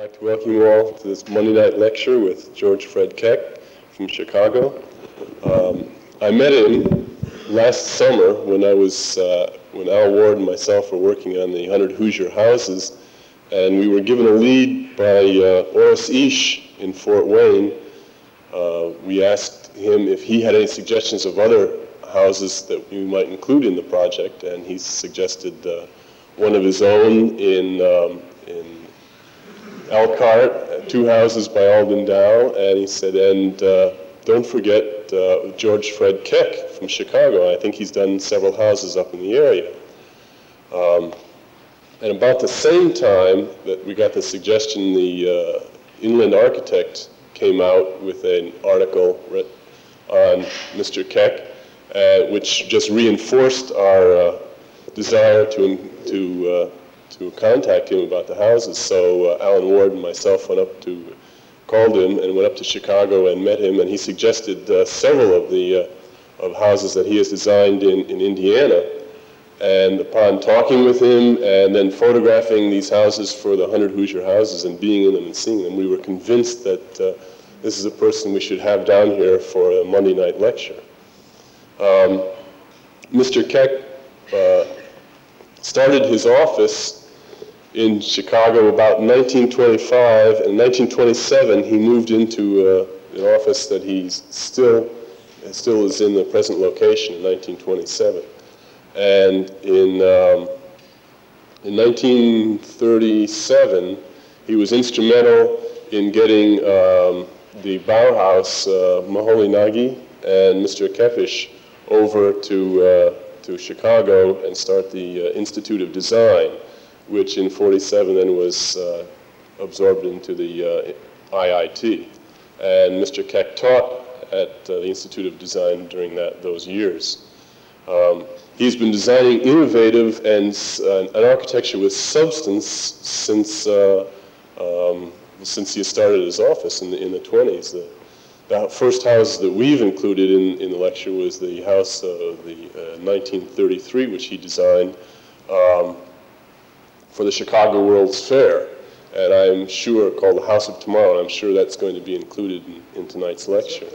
like to welcome you all to this Monday night lecture with George Fred Keck from Chicago. I met him last summer when when Al Ward and myself were working on the 100 Hoosier houses, and we were given a lead by Oris Ish in Fort Wayne. We asked him if he had any suggestions of other houses that we might include in the project, and he suggested one of his own in Elkhart, 2 houses by Alden Dow, and he said, and don't forget George Fred Keck from Chicago. I think he's done several houses up in the area. And about the same time that we got the suggestion, the Inland Architect came out with an article on Mr. Keck, which just reinforced our desire to contact him about the houses. So Alan Ward and myself called him and went up to Chicago and met him, and he suggested several of houses that he has designed in Indiana. And upon talking with him and then photographing these houses for the 100 Hoosier houses and being in them and seeing them, we were convinced that this is a person we should have down here for a Monday night lecture. Mr. Keck started his office in Chicago about 1925. In 1927, he moved into an office that he still is in the present location in 1927. And in 1937, he was instrumental in getting the Bauhaus, Maholy Nagy, and Mr. Kepish over to Chicago and start the Institute of Design, which in 47 then was absorbed into the IIT. And Mr. Keck taught at the Institute of Design during those years. He's been designing innovative and an architecture with substance since he started his office in the 20s. The first house that we've included in the lecture was the house of the 1933, which he designed for the Chicago World's Fair, and I'm sure called the House of Tomorrow, and I'm sure that's going to be included in tonight's lecture.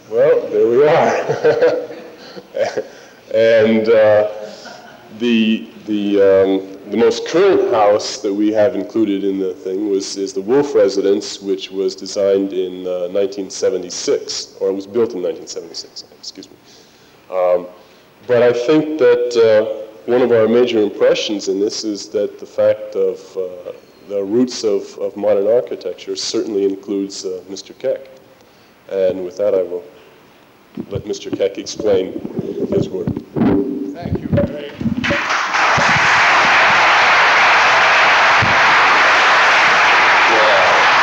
Well, there we are. And the most current house that we have included in the thing is the Wolf Residence, which was designed in 1976, or it was built in 1976, excuse me. But I think that one of our major impressions in this is that the fact of the roots of modern architecture certainly includes Mr. Keck. And with that, I will let Mr. Keck explain his work. Thank you, Ray.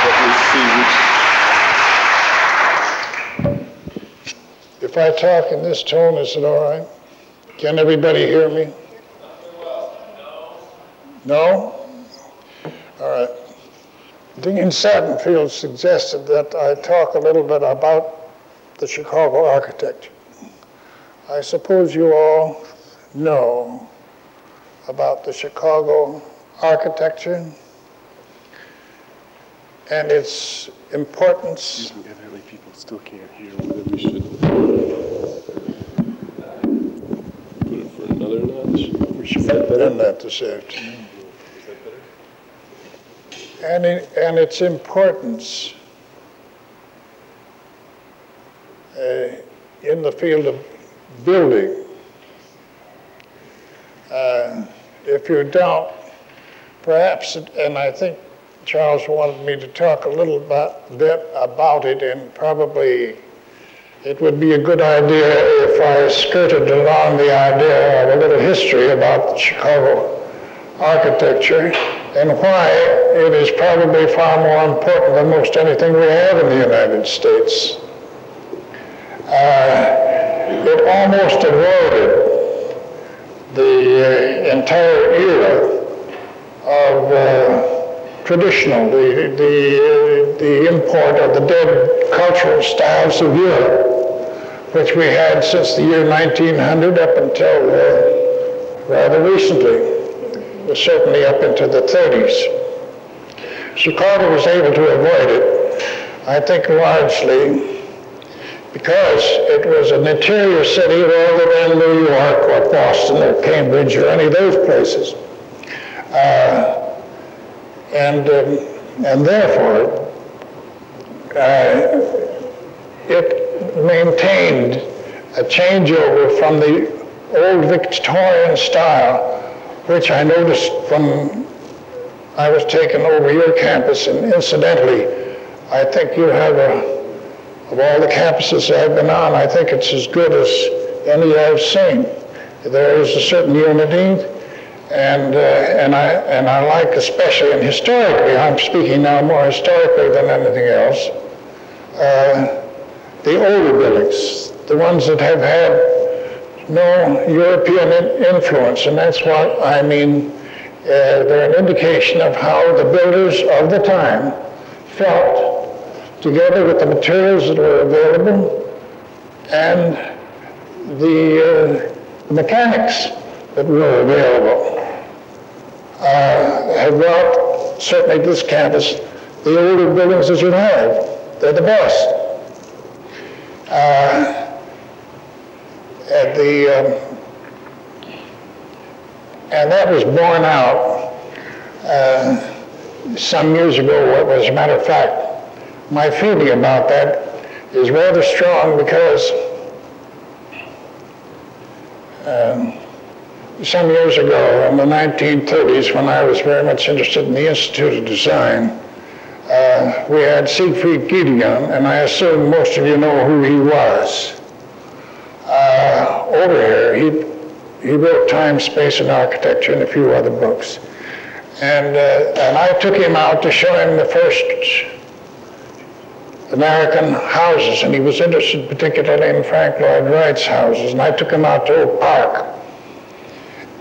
Let me see which. If I talk in this tone, is it all right? Can everybody hear me? No? All right. Dean Sattenfield suggested that I talk a little bit about the Chicago architecture. I suppose you all know about the Chicago architecture and its importance. Evidently people still can't hear whether we should put it for another notch. We should have done that this afternoon. Is that better? And its importance in the field of building. If you don't, perhaps, and I think Charles wanted me to talk a little bit about it, and probably it would be a good idea if I skirted along the idea of a little history about the Chicago architecture and why it is probably far more important than most anything we have in the United States. It almost eroded the entire era of traditional, the import of the dead cultural styles of Europe, which we had since the year 1900 up until rather recently, certainly up into the 30s. Chicago was able to avoid it, I think largely because it was an interior city rather than New York or Boston or Cambridge or any of those places. And therefore, it maintained a changeover from the old Victorian style, which I noticed when I was taken over your campus. And incidentally, I think you have of all the campuses I've been on, I think it's as good as any I've seen. There is a certain unity, and I like, especially, and historically, I'm speaking now more historically than anything else, the older buildings, the ones that have had no European influence, and that's what I mean. They're an indication of how the builders of the time felt, together with the materials that were available and the mechanics that were available. Have brought, certainly this campus, the older buildings that you have. They're the best. And that was borne out some years ago. As a matter of fact, my feeling about that is rather strong because some years ago, in the 1930s, when I was very much interested in the Institute of Design, we had Siegfried Giedion, and I assume most of you know who he was. Over here, he wrote Time, Space, and Architecture and a few other books. And I took him out to show him the first American houses, and he was interested particularly in Frank Lloyd Wright's houses, and I took him out to Oak Park.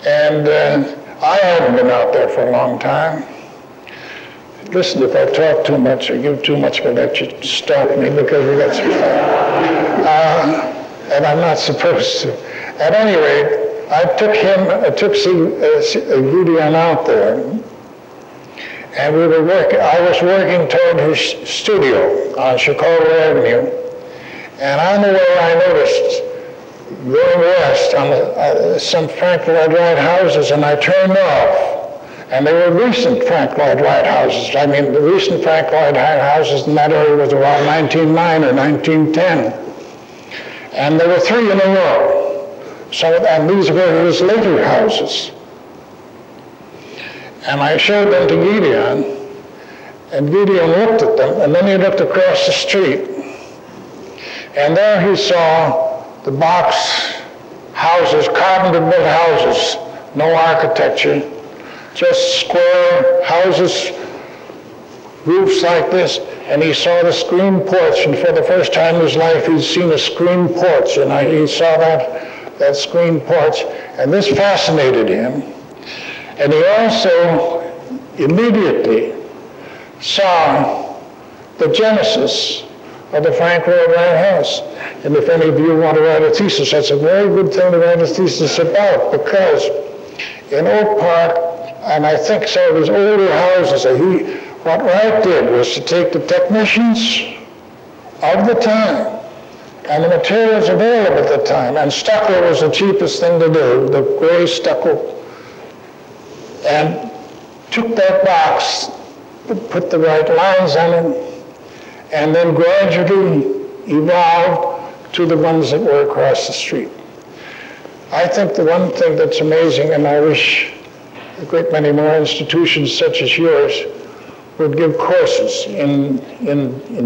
And I hadn't been out there for a long time. Listen, if I talk too much or give too much, I'll let you stop me because we got some time. And I'm not supposed to. At any rate, I took Giedion out there, and we were working. I was working toward his studio on Chicago Avenue, and on the way I noticed going west on some Frank Lloyd Wright houses, and I turned off, and they were recent Frank Lloyd Wright houses. I mean, the recent Frank Lloyd Wright houses in that area was around 1909 or 1910, and there were three in a row. So, and these were his later houses. And I showed them to Giedion, and Giedion looked at them, and then he looked across the street. And there he saw the box houses, carpenter-built houses, no architecture, just square houses, roofs like this, and he saw the screen porch, and for the first time in his life he'd seen a screen porch, and he saw that screen porch, and this fascinated him. And he also immediately saw the genesis of the Frank Lloyd Wright house. And if any of you want to write a thesis, that's a very good thing to write a thesis about, because in Oak Park, and I think some of his older houses, what Wright did was to take the technicians of the time and the materials available at the time, and stucco was the cheapest thing to do, the gray stucco, and took that box, put the right lines on it, and then gradually evolved to the ones that were across the street. I think the one thing that's amazing, and I wish a great many more institutions such as yours would give courses in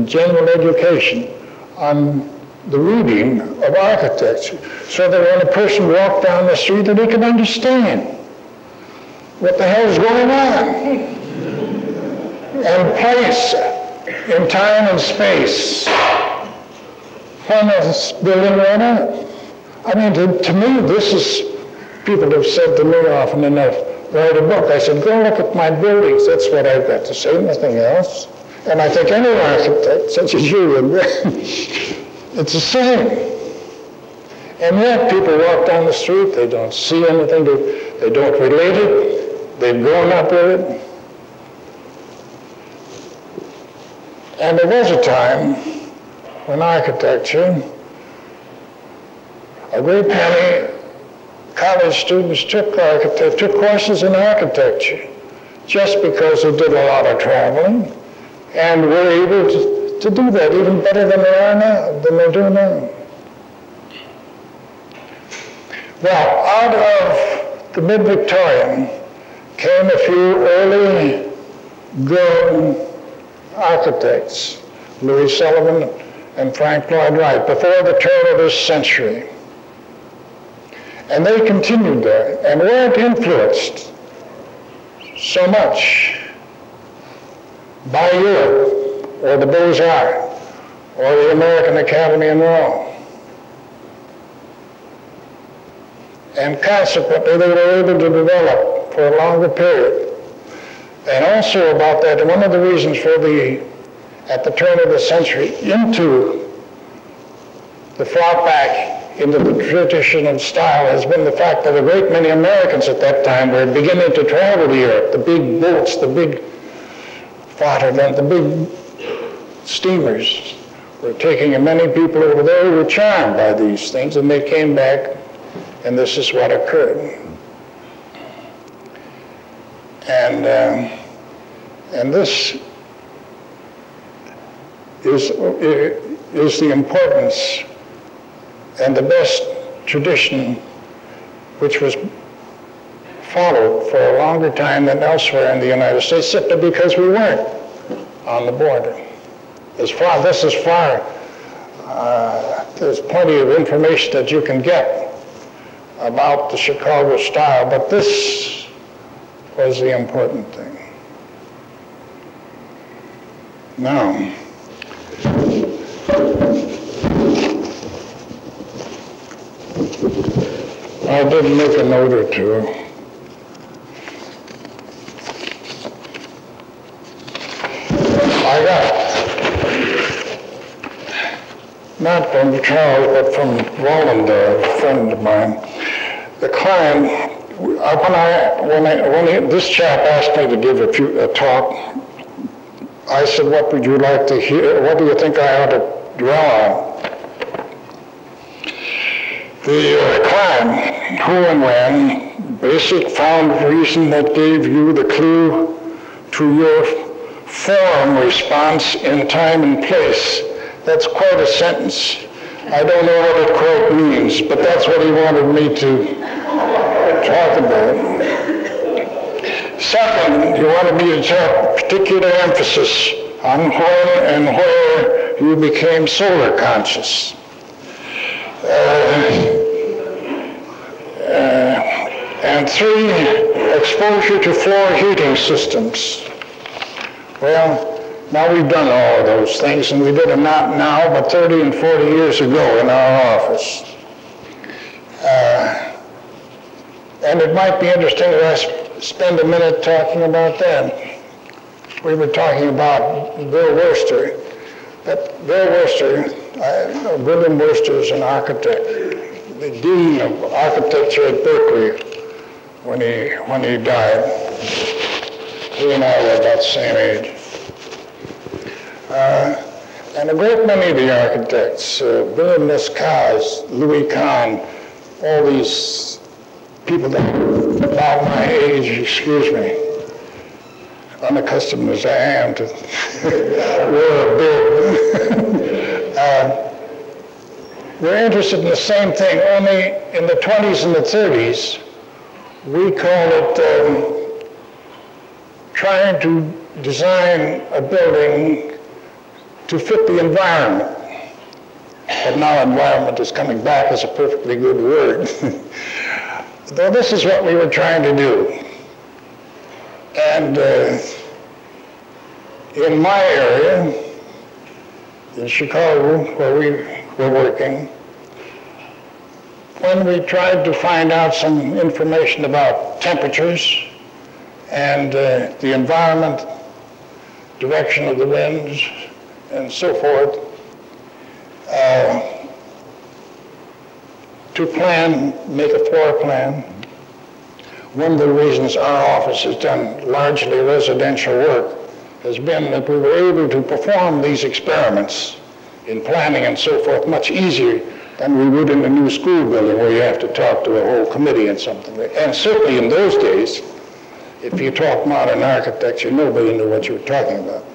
general education on the reading of architecture, so that when a person walked down the street that he could understand what the hell's going on, and place in time and space when this building went up. I mean, to me, this is, people have said to me often enough, write a book. I said, go look at my buildings. That's what I've got to say, nothing else. And I think any architect, such as you, would, it's the same. And yet people walk down the street, they don't see anything, they don't relate it, they've grown up with it. And there was a time when architecture, a great many college students took courses in architecture just because they did a lot of traveling and were able to do that even better than they do now. Well, out of the mid-Victorian came a few early good architects, Louis Sullivan and Frank Lloyd Wright, before the turn of this century. And they continued there and weren't influenced so much by Europe or the Beaux-Arts or the American Academy in Rome. And consequently, they were able to develop for a longer period. And also about that, one of the reasons for at the turn of the century, into the flout back into the traditional style has been the fact that a great many Americans at that time were beginning to travel to Europe. The big boats, the big Vaterland, the big steamers were taking, and many people over there were charmed by these things, and they came back, and this is what occurred. And this is the importance and the best tradition which was followed for a longer time than elsewhere in the United States, simply because we weren't on the border. There's plenty of information that you can get about the Chicago style, but this was the important thing. Now, I did make a note or two. I got, not from Charles, but from Woollen, a friend of mine, the client, when this chap asked me to give a talk, I said, what would you like to hear? What do you think I ought to dwell on? The client, who and when, basic found reason that gave you the clue to your form response in time and place. That's quite a sentence. I don't know what it quite means, but that's what he wanted me to talk about. Second, he wanted me to talk particular emphasis on when and where you became solar conscious. And three, exposure to floor heating systems. Well, now we've done all of those things, and we did them not now, but 30 and 40 years ago in our office. And it might be interesting to spend a minute talking about that. We were talking about Bill Worcester. But Bill Worcester, William Worcester is an architect, the dean of architecture at Berkeley when he died. He and I were about the same age. And a great many of the architects, Bill Nescaz, Louis Kahn, all these people that are about my age, excuse me, unaccustomed as I am to wear a beard, we're interested in the same thing, only in the 20s and the 30s, we call it trying to design a building to fit the environment. But now environment is coming back as a perfectly good word. Though this is what we were trying to do. And in my area, in Chicago, where we were working, when we tried to find out some information about temperatures and the environment, direction of the winds, and so forth, to make a floor plan. One of the reasons our office has done largely residential work has been that we were able to perform these experiments in planning and so forth much easier than we would in a new school building where you have to talk to a whole committee and something. And certainly in those days, if you talk modern architecture, nobody knew what you were talking about.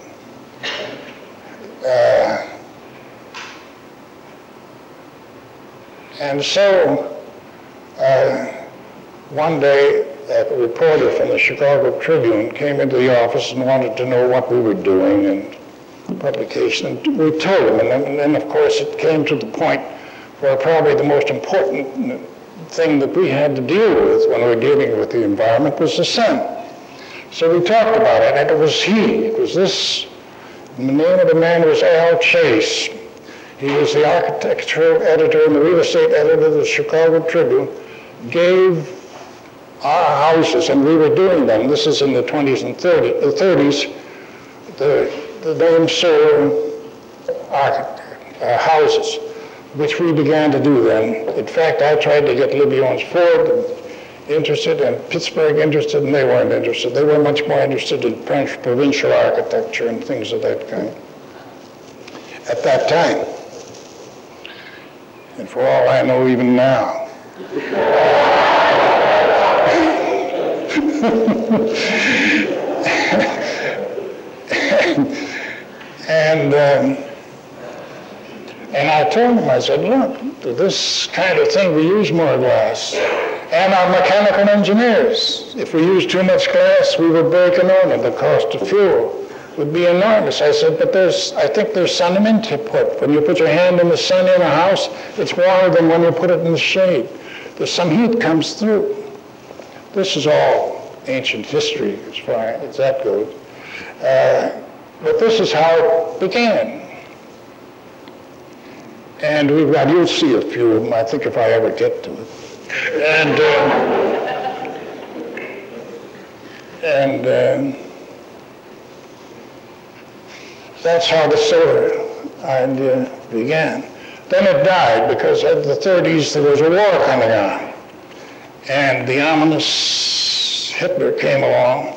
And so one day, a reporter from the Chicago Tribune came into the office and wanted to know what we were doing and publication. And we told him, and then of course it came to the point where probably the most important thing that we had to deal with when we were dealing with the environment was the sun. So we talked about it, and it was this. The name of the man was Al Chase. He was the architectural editor and the real estate editor of the Chicago Tribune, gave our houses, and we were doing them, this is in the 20s and 30s, the name Solar houses, which we began to do then. In fact, I tried to get Libby Owens Ford interested and Pittsburgh interested, and they weren't interested. They were much more interested in provincial architecture and things of that kind at that time. And for all I know, even now. And I told him, I said, look, this kind of thing, we use more glass. And our mechanical engineers, if we use too much glass, we would break an order. The cost of fuel would be enormous. I said, but I think there's some input. When you put your hand in the sun in a house, it's warmer than when you put it in the shade. There's some heat comes through. This is all ancient history as far as that goes. But this is how it began. And you'll see a few of them, I think, if I ever get to it. And that's how the solar idea began. Then it died because in the 30s there was a war coming on. And the ominous Hitler came along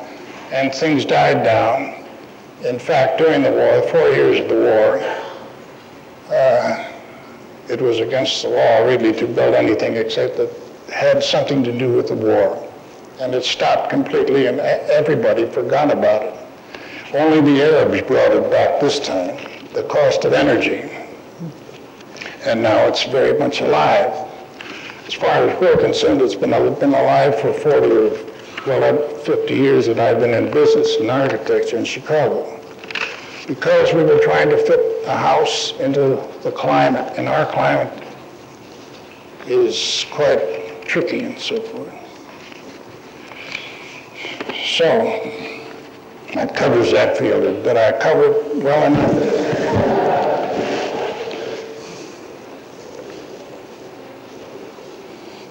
and things died down. In fact, during the war, 4 years of the war, it was against the law really to build anything except that had something to do with the war. And it stopped completely and everybody forgot about it. Only the Arabs brought it back this time, the cost of energy. And now it's very much alive. As far as we're concerned, it's been alive for 50 years that I've been in business in architecture in Chicago. Because we were trying to fit a house into the climate, and our climate is quite tricky and so forth. So, that covers that field. Did I cover it well enough?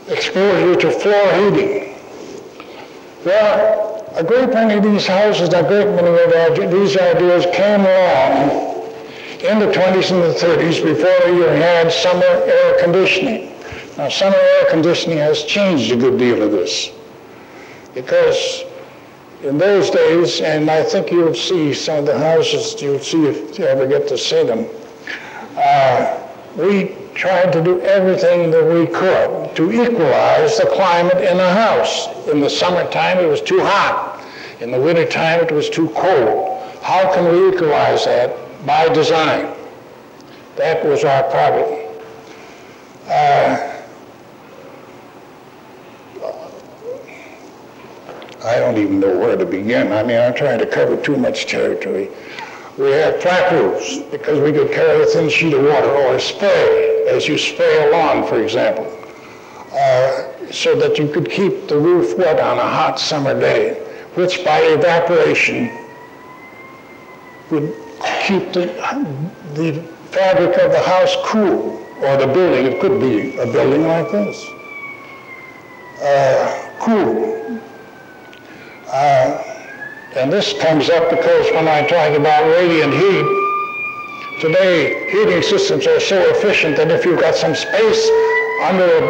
Exposure to floor heating. Well, a great many of these houses, a great many of these ideas came along in the 20s and the 30s before you had summer air conditioning. Now, summer air conditioning has changed a good deal of this because in those days, and I think you'll see some of the houses, you'll see if you ever get to see them, we tried to do everything that we could to equalize the climate in a house. In the summertime, it was too hot. In the wintertime, it was too cold. How can we equalize that? By design. That was our problem. I don't even know where to begin. I mean, I'm trying to cover too much territory. We had flat roofs because we could carry a thin sheet of water or spray, as you spray a lawn, for example, so that you could keep the roof wet on a hot summer day, which by evaporation would keep the fabric of the house cool, or the building. It could be a building like this, cool. And this comes up because when I talk about radiant heat, today heating systems are so efficient that if you've got some space under a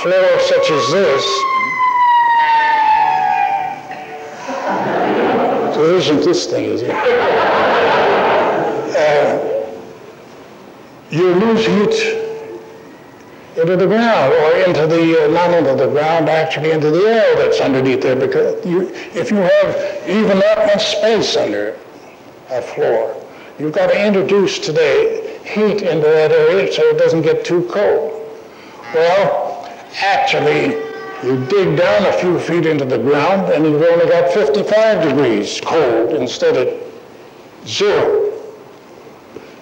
floor such as this, so this isn't this thing, is it? You lose heat into the ground, or into the, not into the ground, actually into the air that's underneath there, because if you have even that much space under a floor, you've got to introduce today heat into that area so it doesn't get too cold. Well, actually, you dig down a few feet into the ground and you've only got 55 degrees cold instead of 0.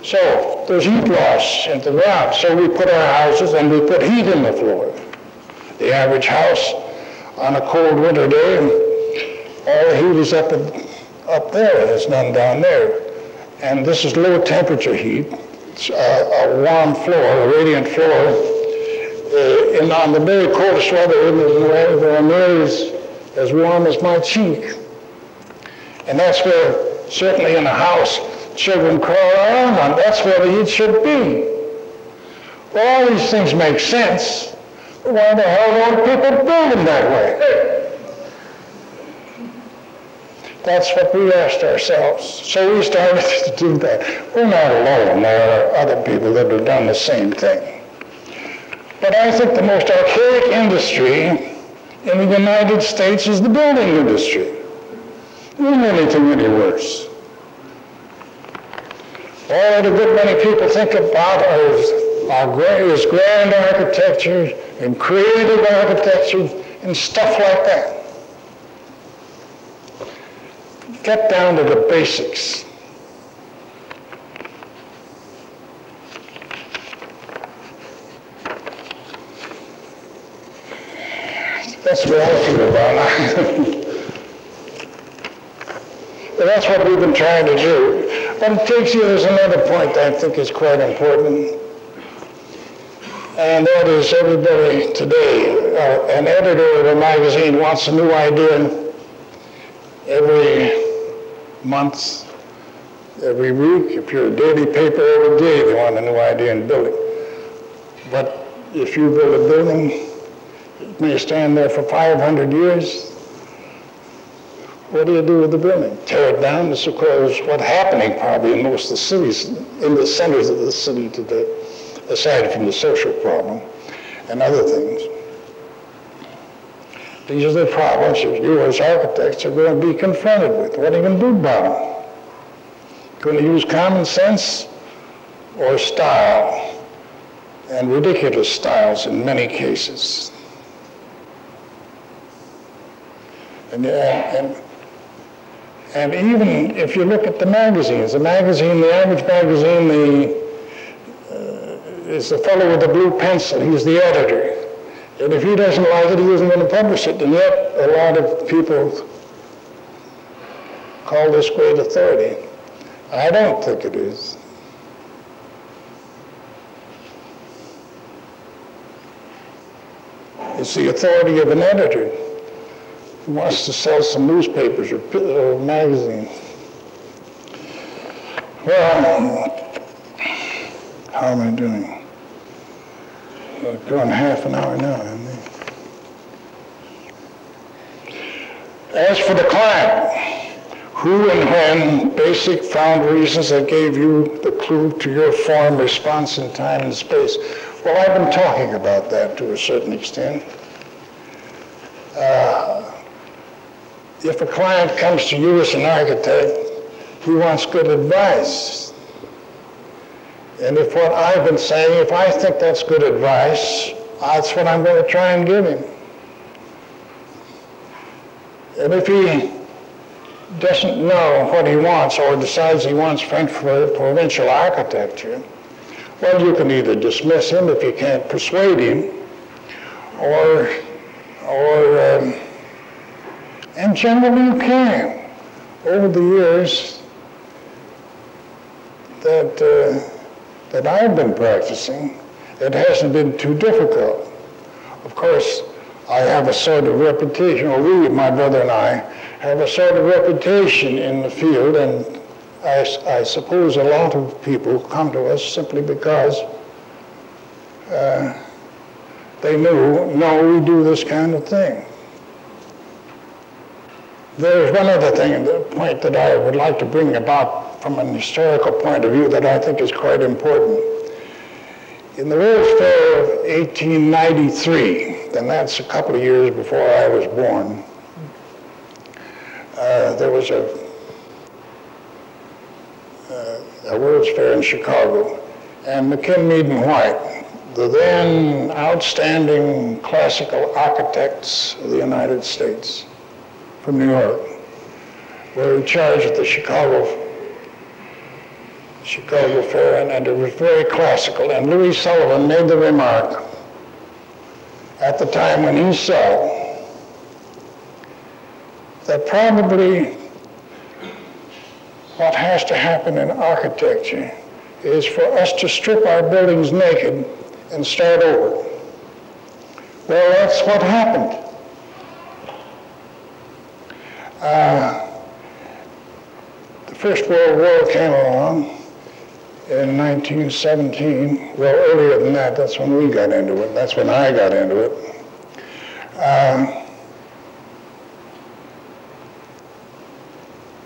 So there's heat loss into the ground. So we put our houses and we put heat in the floor. The average house on a cold winter day, all the heat is up there, and there's none down there. And this is low temperature heat. It's a warm floor, a radiant floor. And on the very coldest weather, there are areas as warm as my cheek. And that's where, certainly in a house, children crawl around on. That's where the heat should be. Well, all these things make sense. But why the hell don't people build them that way? That's what we asked ourselves. So we started to do that. We're not alone. There are other people that have done the same thing. But I think the most archaic industry in the United States is the building industry. There isn't anything any worse. All that a good many people think about is grand architecture and creative architecture and stuff like that. Get down to the basics. That's what I feel about it. But that's what we've been trying to do. But it takes you, there's another point that I think is quite important. And that is everybody today, an editor of a magazine wants a new idea every month, every week. If you're a daily paper, every day they want a new idea in building. But if you build a building, it may stand there for 500 years. What do you do with the building? Tear it down? This is, of course, what's happening probably in most of the cities, in the centers of the city today, aside from the social problem and other things. These are the problems that you as architects are going to be confronted with. What are you going to do about them? Going to use common sense or style? And ridiculous styles in many cases. And even if you look at the magazines, the average magazine, is the fellow with the blue pencil. He's the editor. And if he doesn't like it, he isn't going to publish it. And yet, a lot of people call this great authority. I don't think it is. It's the authority of an editor who wants to sell some newspapers or magazines. Well, how am I doing? We're going half an hour now, haven't we? As for the client, who and when, basic found reasons that gave you the clue to your form, response in time and space. Well, I've been talking about that to a certain extent. If a client comes to you as an architect, he wants good advice. And if what I've been saying, if I think that's good advice, that's what I'm going to try and give him. And if he doesn't know what he wants or decides he wants French provincial architecture, well, you can either dismiss him if you can't persuade him, and generally you can. Over the years that I've been practicing, it hasn't been too difficult. Of course, I have a sort of reputation, or we, my brother and I, have a sort of reputation in the field, and I suppose a lot of people come to us simply because they know we do this kind of thing. There's one other thing, the point that I would like to bring about from an historical point of view that I think is quite important. In the World's Fair of 1893, and that's a couple of years before I was born, there was a World's Fair in Chicago, and McKinley and White, the then outstanding classical architects of the United States from New York, were in charge of the Chicago Fair, and it was very classical. And Louis Sullivan made the remark at the time when he saw that probably what has to happen in architecture is for us to strip our buildings naked and start over. Well, that's what happened. The First World War came along in 1917. Well, earlier than that, that's when we got into it. That's when I got into it.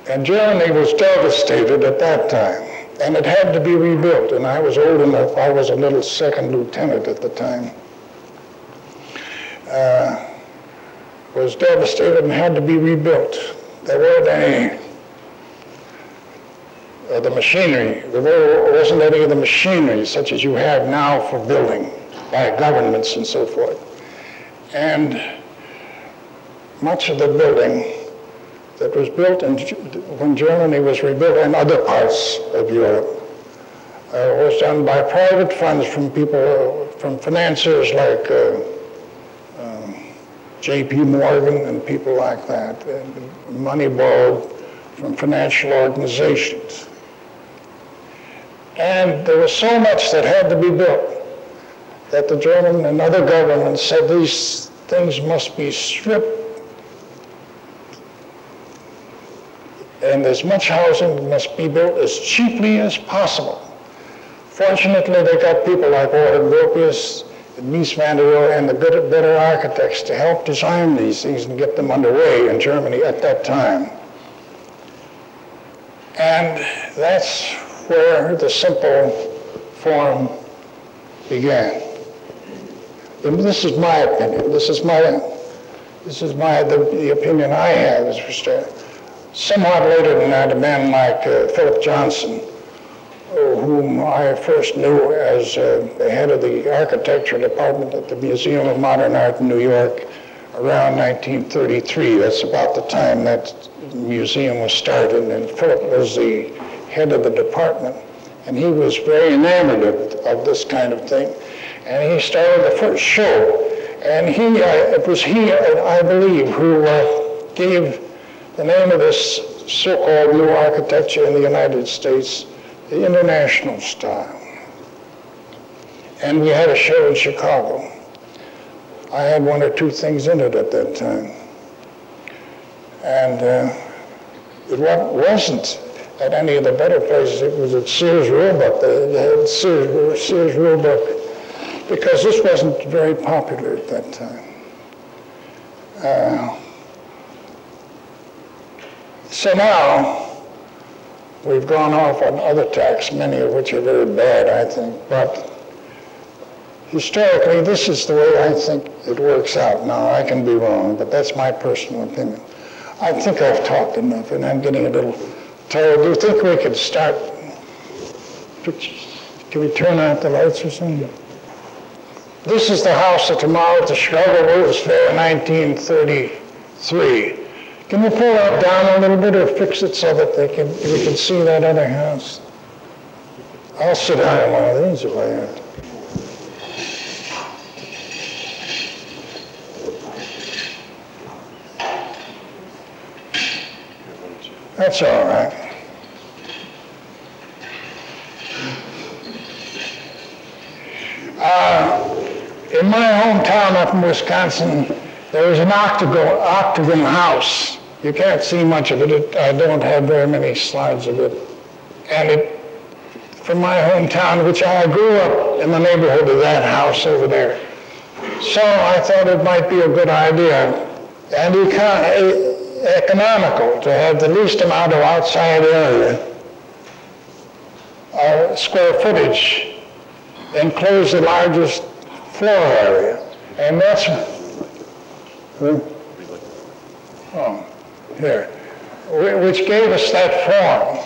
And Germany was devastated at that time, and it had to be rebuilt. And I was old enough, I was a little second lieutenant at the time, was devastated and had to be rebuilt. There weren't any of the machinery, there wasn't any of the machinery such as you have now for building by governments and so forth. And much of the building that was built when Germany was rebuilt, and other parts of Europe, was done by private funds from people, from financiers like J.P. Morgan and people like that, and money borrowed from financial organizations. And there was so much that had to be built that the German and other governments said these things must be stripped, and as much housing must be built as cheaply as possible. Fortunately, they got people like Orhan Gropius and Mies van der Rohe and the better architects to help design these things and get them underway in Germany at that time. And that's where the simple form began. And this is my opinion. This is the opinion I have as restored. Somewhat later than that, a man like Philip Johnson, whom I first knew as the head of the architecture department at the Museum of Modern Art in New York around 1933. That's about the time that museum was started, and Philip was the head of the department, and he was very enamored of this kind of thing, and he started the first show, and it was he, I believe, who gave the name of this so-called new architecture in the United States, the international style. And we had a show in Chicago. I had one or two things in it at that time. And it wasn't at any of the better places. It was at Sears Roebuck. They had Sears Roebuck, because this wasn't very popular at that time. So now, we've gone off on other tacks, many of which are very bad, I think. But historically, this is the way I think it works out. Now, I can be wrong, but that's my personal opinion. I think I've talked enough, and I'm getting a little tired. Do you think we could start? Can we turn out the lights or something? This is the house of tomorrow at the Chicago World's Fair, 1933. Can you pull that down a little bit or fix it so that we can see that other house? I'll sit down on one of these if I have to. That's all right. In my hometown up in Wisconsin, there was an octagon house. You can't see much of it. I don't have very many slides of it. And from my hometown, which I grew up in the neighborhood of that house over there. So I thought it might be a good idea. And economical to have the least amount of outside area, square footage, enclose the largest floor area. And that's, which gave us that form.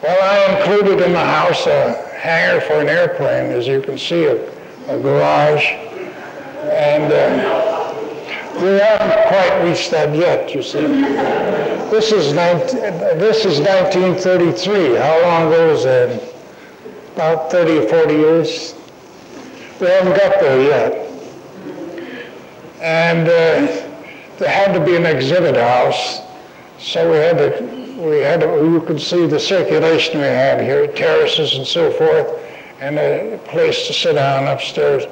Well, I included in the house a hangar for an airplane, as you can see, a garage. And we haven't quite reached that yet, you see. This is 1933. How long ago was that? About 30 or 40 years. We haven't got there yet. And there had to be an exhibit house, so we had to, you could see the circulation we had here, terraces and so forth, and a place to sit down upstairs.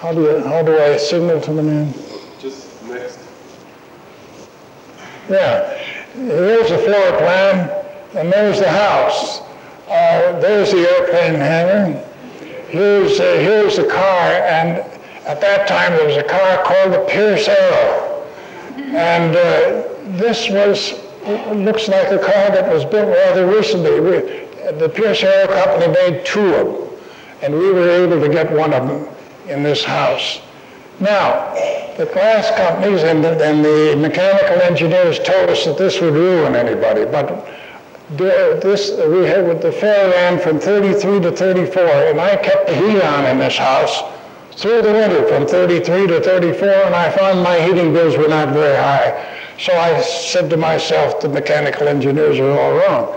How do I signal to the man? Just next. Yeah, here's the floor plan, and there's the house. There's the airplane hangar. Here's the car, and at that time there was a car called the Pierce Arrow. And this looks like a car that was built rather recently. The Pierce Arrow Company made two of them, and we were able to get one of them in this house. Now, the glass companies and the mechanical engineers told us that this would ruin anybody, but the fair ran from 33 to 34, and I kept the heat on in this house through the winter from 33 to 34, and I found my heating bills were not very high. So I said to myself, the mechanical engineers are all wrong,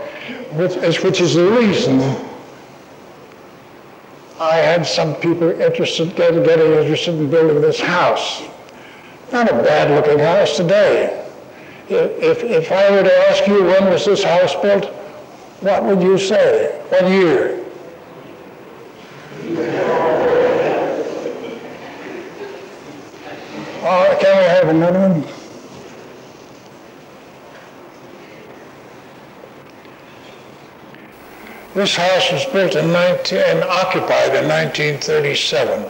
which is the reason I had some people getting interested in building this house. Not a bad-looking house today. If I were to ask you when was this house built, what would you say? What year? Oh, can we have another one? This house was built and occupied in 1937.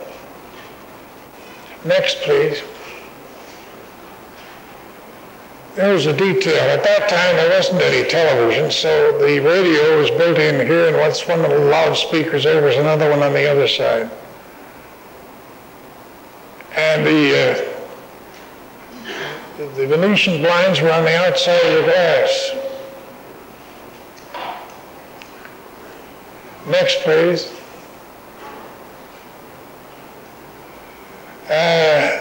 Next, please. There's a detail. At that time, there wasn't any television, so the radio was built in here, and what's one of the loudspeakers there was another one on the other side. And the Venetian blinds were on the outside of the glass. Next, please.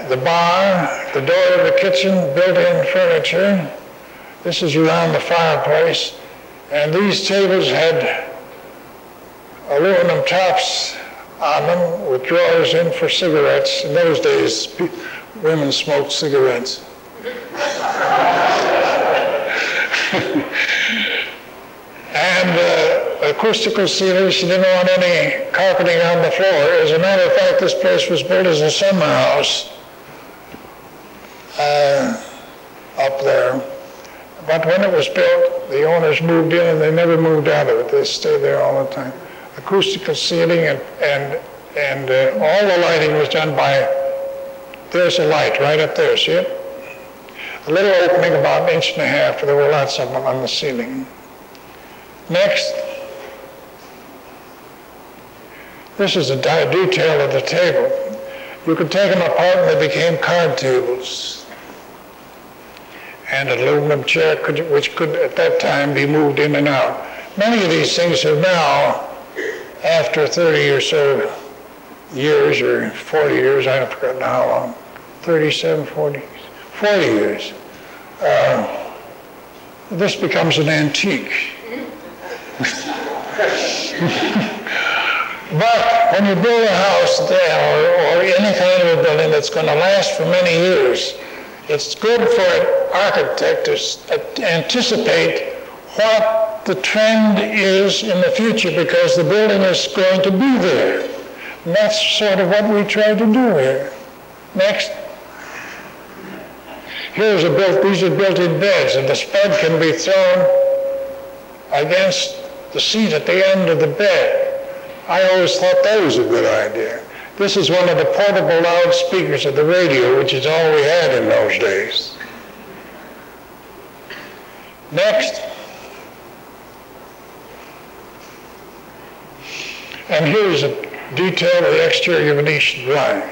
The bar, the door of the kitchen, built-in furniture. This is around the fireplace. And these tables had aluminum tops on them with drawers in for cigarettes. In those days, women smoked cigarettes. And acoustical ceilings, she didn't want any carpeting on the floor. As a matter of fact, this place was built as a summer house up there. But when it was built, the owners moved in and they never moved out of it. They stayed there all the time. Acoustical ceiling and all the lighting was done by, there's a light right up there, see it? A little opening about 1.5 inches, but there were lots of them on the ceiling. Next. This is a detail of the table. You could take them apart and they became card tables. And an aluminum chair which could at that time be moved in and out. Many of these things have now, after 30 or so years or 40 years, I've forgotten how long, 37, 40 years, this becomes an antique. But when you build a house there, or any kind of a building that's going to last for many years, it's good for an architect to anticipate what the trend is in the future, because the building is going to be there. And that's sort of what we try to do here. Next. These are built-in beds, and the spread can be thrown against the seat at the end of the bed. I always thought that was a good idea. This is one of the portable loudspeakers of the radio, which is all we had in those days. Next. And here's a detail of the exterior Venetian blind.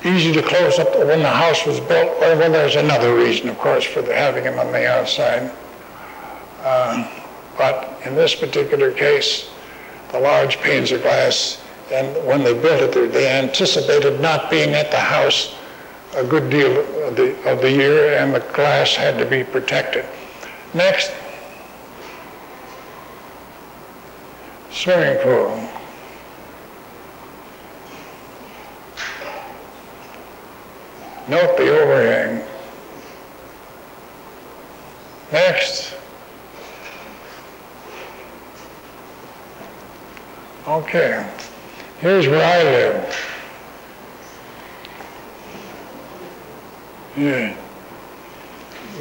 Easy to close up when the house was built. Well, there's another reason, of course, for having them on the outside. But in this particular case, the large panes of glass, and when they built it, they anticipated not being at the house a good deal of the year, and the glass had to be protected. Next. Swimming pool. Note the overhang. Next. Okay. Here's where I live. Yeah.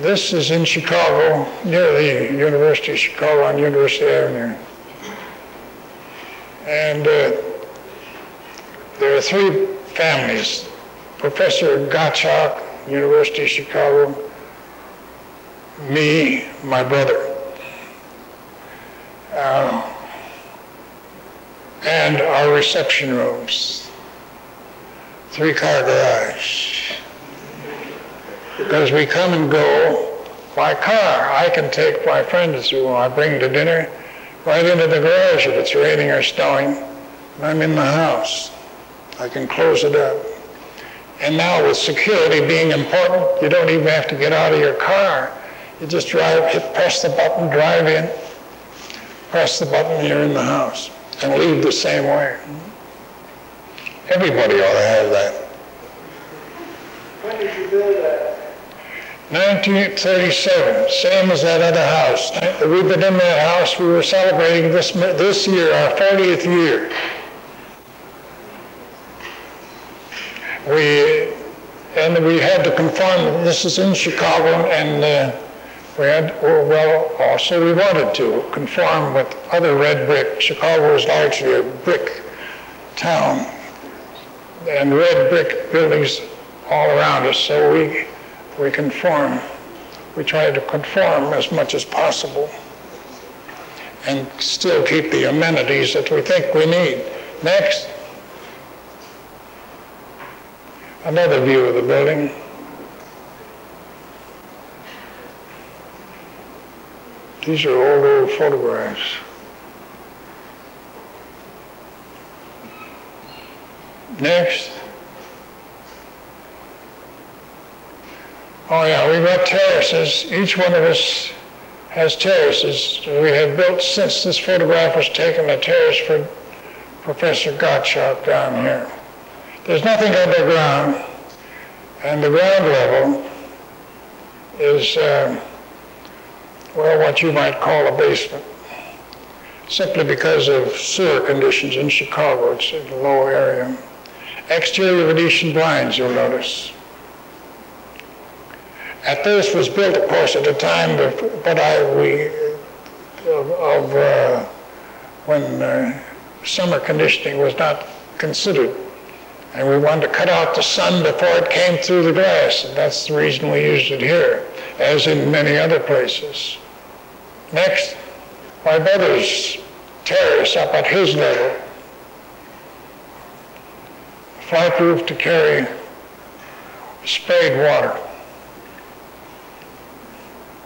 This is in Chicago, near the University of Chicago on University Avenue. And there are three families. Professor Gottschalk, University of Chicago, me, my brother, and our reception rooms, three-car garage. Because we come and go by car. I can take my friends who I bring to dinner right into the garage if it's raining or snowing, and I'm in the house. I can close it up. And now with security being important, you don't even have to get out of your car. You just press the button, drive in, press the button, and you're in the house, and leave the same way. Everybody ought to have that. When did you build that? 1937, same as that other house. We've been in that house. We were celebrating this year, our 40th year. We had to conform. This is in Chicago, and also we wanted to conform with other red brick. Chicago is largely a brick town, and red brick buildings all around us. So we conform. We try to conform as much as possible, and still keep the amenities that we think we need. Next. Another view of the building. These are old photographs. Next. Oh yeah, we've got terraces. Each one of us has terraces. We have built, since this photograph was taken, a terrace for Professor Gottschalk down here. There's nothing underground, and the ground level is, what you might call a basement, simply because of sewer conditions in Chicago. It's in a low area. Exterior Venetian blinds, you'll notice. At this was built, of course, at a time when summer conditioning was not considered. And we wanted to cut out the sun before it came through the glass. And that's the reason we used it here, as in many other places. Next, my brother's terrace up at his level. Flat roof to carry sprayed water.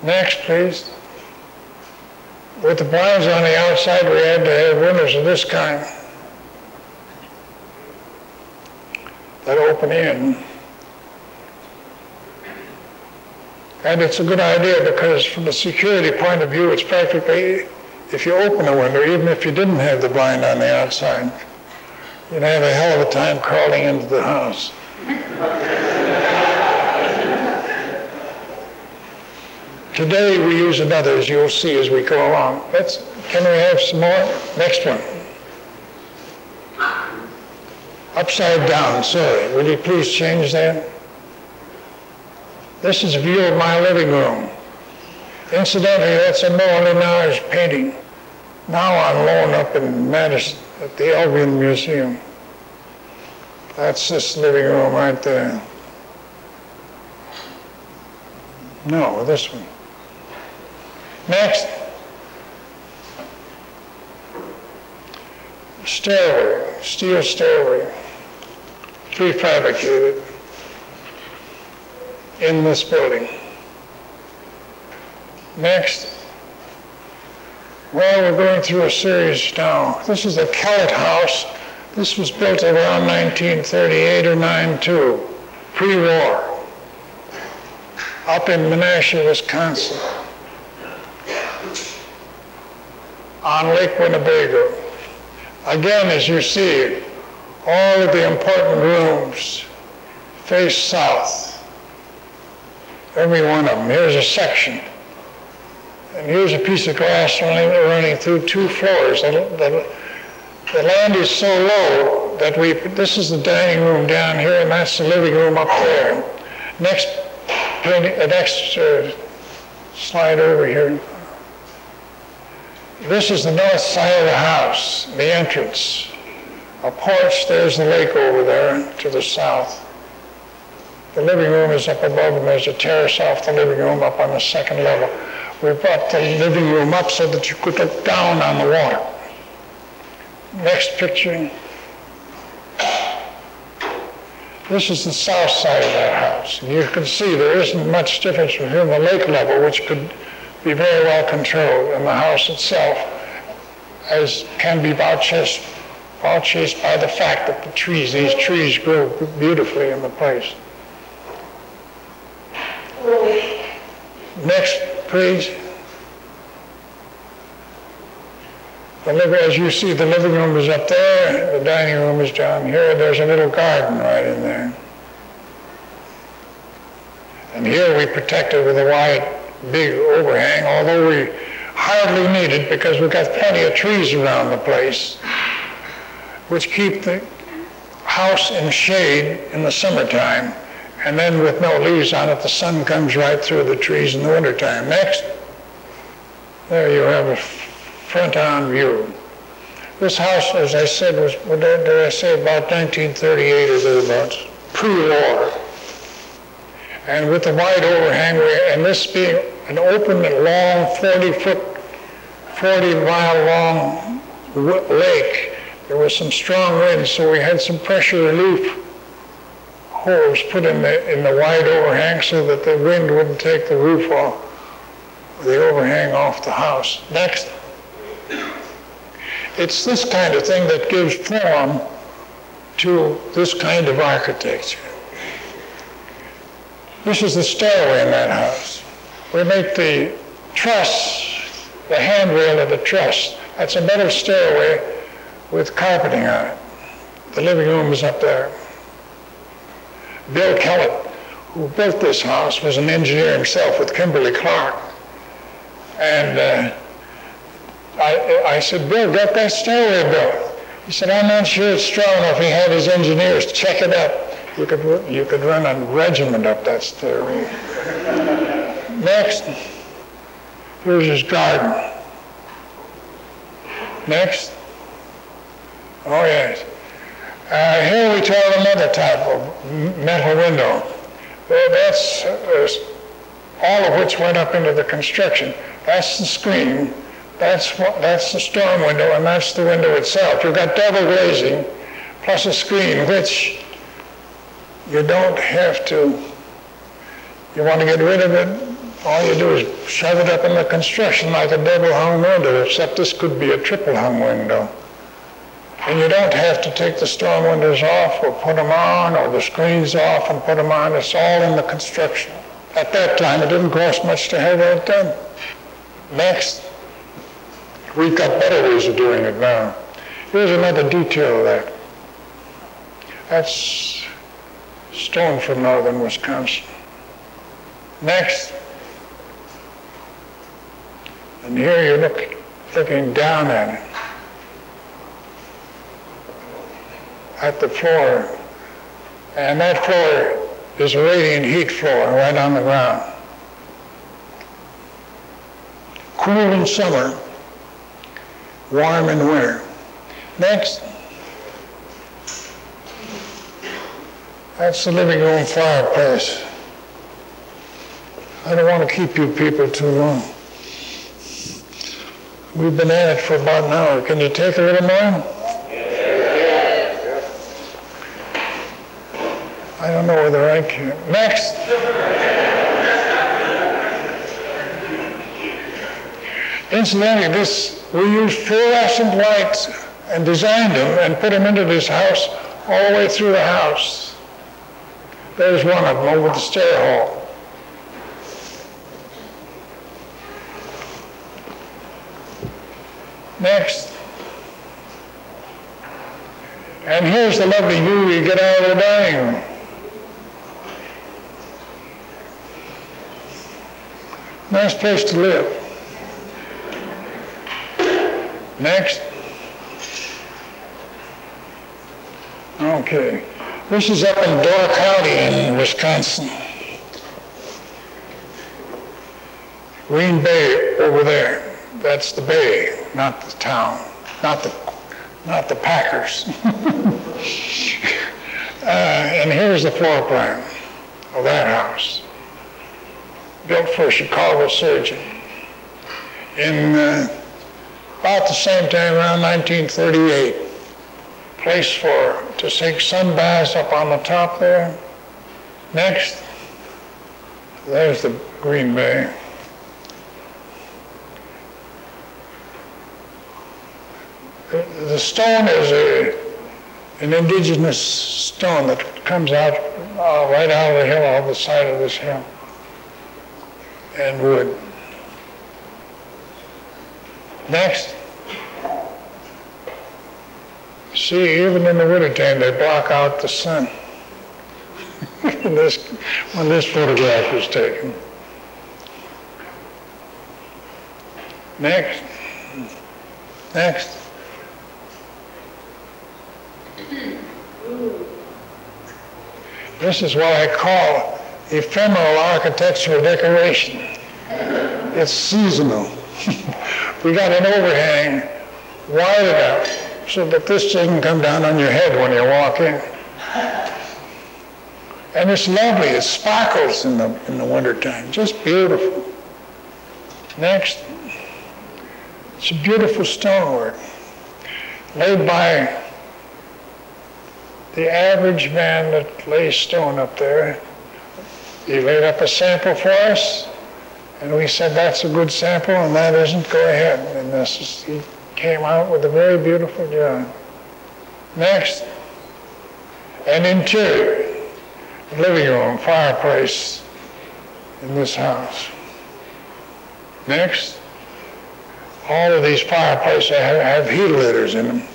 Next, please. With the blinds on the outside, we had to have windows of this kind that open in. And it's a good idea because from a security point of view, it's practically, if you open a window, even if you didn't have the blind on the outside, you'd have a hell of a time crawling into the house. Today we use another, as you'll see as we go along. Can we have some more? Next one. Upside down, sorry. Will you please change that? This is a view of my living room. Incidentally, that's a Molinar's painting, now on loan up in Madison at the Albion Museum. That's this living room right there. No, this one. Next. Stairway, steel stairway, prefabricated in this building. Next. Well, we're going through a series now. This is the Kellett House. This was built around 1938 or 92, pre-war, up in Menasha, Wisconsin, on Lake Winnebago. Again, as you see, all of the important rooms face south. Every one of them. Here's a section. And here's a piece of glass running through 2 floors. The land is so low that this is the dining room down here, and that's the living room up there. Next slide over here. This is the north side of the house, the entrance. A porch, there's the lake over there to the south. The living room is up above, and there's a terrace off the living room up on the 2nd level. We brought the living room up so that you could look down on the water. Next picture. This is the south side of that house. And you can see there isn't much difference between the lake level, which could be very well controlled, and the house itself, as can be vouchsafed by the fact that these trees grow beautifully in the place. Next, please. As you see, the living room is up there, the dining room is down here, there's a little garden right in there. And here we protected with a wide, big overhang, although we hardly need it because we've got plenty of trees around the place, which keep the house in shade in the summertime, and then with no leaves on it, the sun comes right through the trees in the wintertime. Next. There you have a front-on view. This house, as I said, was, did I say, about 1938 or thereabouts, pre-war. And with the wide overhang, and this being an open, long, 40-mile-long lake, there was some strong wind, so we had some pressure relief holes put in the wide overhang so that the wind wouldn't take the roof off, the overhang off the house. Next. It's this kind of thing that gives form to this kind of architecture. This is the stairway in that house. We make the truss, the handrail of the truss. That's a metal stairway with carpeting on it. The living room is up there. Bill Kellett, who built this house, was an engineer himself with Kimberly-Clark. And I said, Bill, get that stairway built. He said, I'm not sure it's strong enough. He had his engineers check it up. You could run a regiment up that stairway. Next, here's his garden. Next. Oh, yes. Here we tell another type of metal window. That's all of which went up into the construction. That's the screen. That's the storm window, and that's the window itself. You've got double glazing plus a screen, which you don't have to. You want to get rid of it, all you do is shove it up in the construction like a double hung window, except this could be a triple hung window. And you don't have to take the storm windows off or put them on, or the screens off and put them on. It's all in the construction. At that time, it didn't cost much to have that done. Next. We've got better ways of doing it now. Here's another detail of that. That's stone from northern Wisconsin. Next. And here you're looking down at it. At the floor. And that floor is a radiant heat floor right on the ground. Cool in summer. Warm in winter. Next. That's the living room fireplace. I don't want to keep you people too long. We've been at it for about an hour. Can you take a little more? I don't know whether I can. Next. Incidentally, we used fluorescent lights and designed them and put them into this house all the way through the house. There's one of them over the stair hall. Next. And here's the lovely view you get out of the dining room. Nice place to live. Next. Okay. This is up in Door County in Wisconsin. Green Bay over there. That's the bay, not the town, not the Packers. And here's the floor plan of that house, built for a Chicago surgeon. In about the same time, around 1938, place to take sun baths up on the top there. Next, there's the Green Bay. The stone is an indigenous stone that comes out right out of the hill, off the side of this hill, and wood. Next. See, even in the wintertime, they block out the sun. when this photograph was taken. Next. Next. This is what I call ephemeral architectural decoration. It's seasonal. We got an overhang wired out so that this doesn't come down on your head when you walk in. And it's lovely. It sparkles in the wintertime. Just beautiful. Next. It's a beautiful stonework laid by the average man that lays stone up there. He laid up a sample for us, and we said, that's a good sample, and that isn't, go ahead. And he came out with a very beautiful job. Next, an interior, living room, fireplace in this house. Next, all of these fireplaces have heat lidders in them.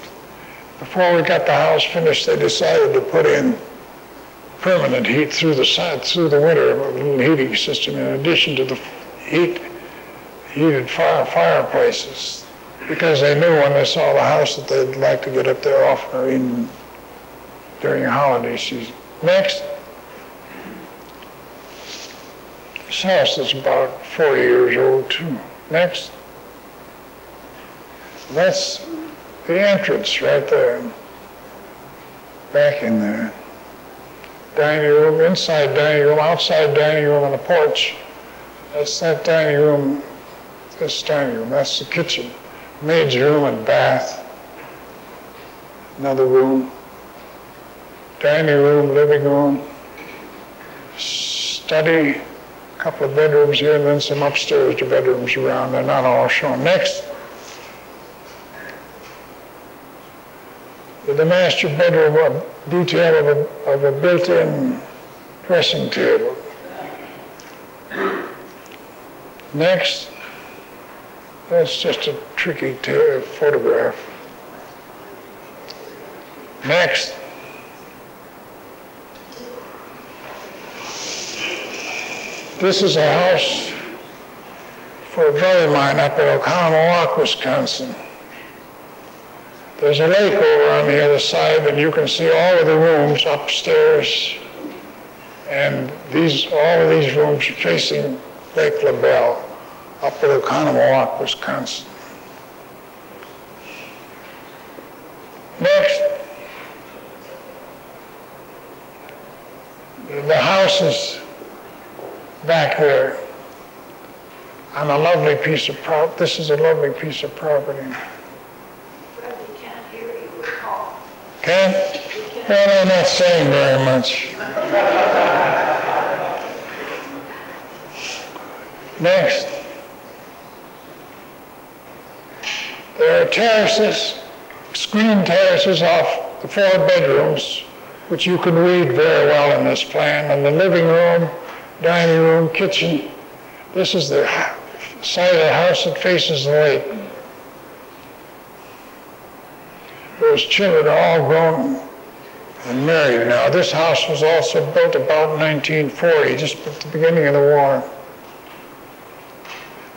Before we got the house finished, they decided to put in permanent heat through the winter, a little heating system in addition to the heated fireplaces, because they knew when they saw the house that they'd like to get up there often, even during holiday season. Next. This house is about 40 years old too. Next. That's the entrance right there, back in there. Dining room, inside dining room, outside dining room, and the porch. That's that dining room, this dining room. That's the kitchen. Maid's room and bath. Another room. Dining room, living room, study, a couple of bedrooms here, and then some upstairs to bedrooms around. They're not all shown. Next. The master bedroom, a detail of a built-in dressing table. Next, that's just a tricky photograph. Next. This is a house for a brother of mine up in Oconomowoc, Wisconsin. There's a lake over on the other side, and you can see all of the rooms upstairs. And all of these rooms are facing Lake LaBelle, up in Oconomowoc, Wisconsin. Next. The house is back there. on a lovely piece of property. This is a lovely piece of property. Fred, we can't hear you at all. Can't? Well, I'm not saying very much. Next. There are terraces, screen terraces off the 4 bedrooms, which you can read very well in this plan, and the living room, dining room, kitchen. This is the side of the house that faces the lake. Those children are all grown and married now. This house was also built about 1940, just at the beginning of the war.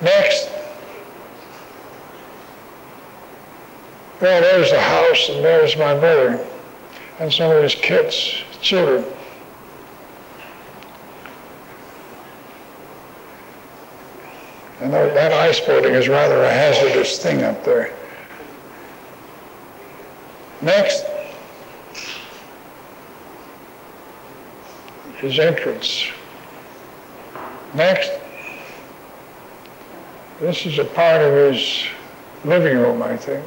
Next. Well, there's the house, and there's my brother and some of his kids, children. And that ice boating is rather a hazardous thing up there. Next. His entrance. Next. This is a part of his living room, I think.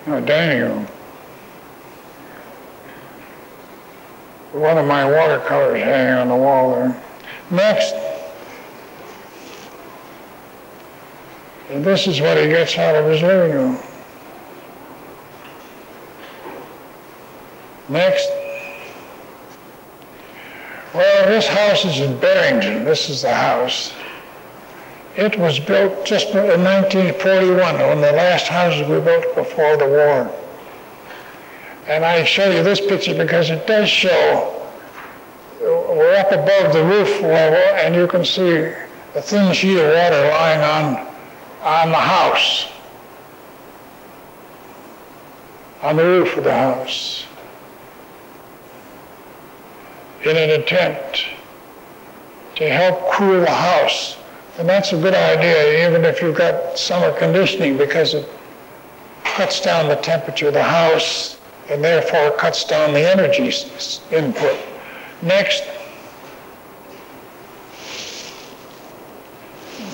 No, dining room. One of my watercolors hanging on the wall there. Next. And this is what he gets out of his living room. Next. Well, this house is in Barrington. This is the house. It was built just in 1941, one of the last houses we built before the war. And I show you this picture because it does show we're up above the roof level, and you can see a thin sheet of water lying on the house, on the roof of the house, in an attempt to help cool the house. And that's a good idea, even if you've got summer conditioning, because it cuts down the temperature of the house and therefore cuts down the energy input. Next.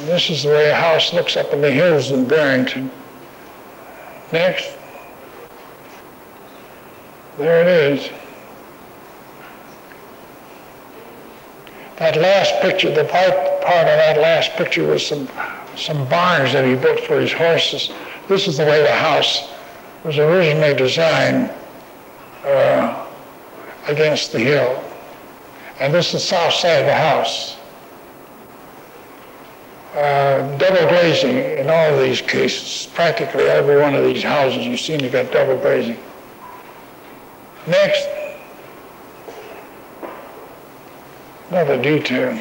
This is the way a house looks up in the hills in Barrington. Next. There it is. That last picture, the part of that last picture was some barns that he built for his horses. This is the way the house was originally designed against the hill. And this is the south side of the house. Double glazing in all of these cases. Practically every one of these houses you've seen, you've got double glazing. Next. Another detail.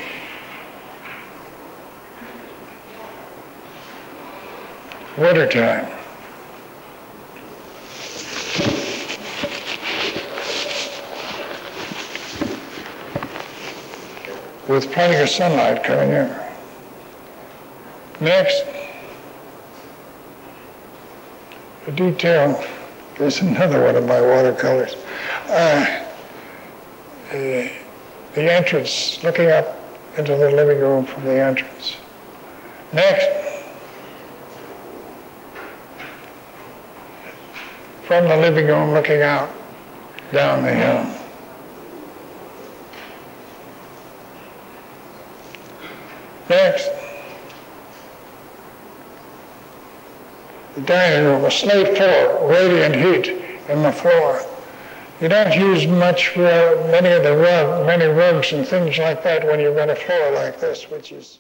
Wintertime. With plenty of sunlight coming in. Next. A detail. There's another one of my watercolors. The entrance, looking up into the living room from the entrance. Next. From the living room looking out down the hill. Next. The dining room, a slate floor, radiant heat in the floor. You don't use many rugs and things like that when you've got a floor like this, which is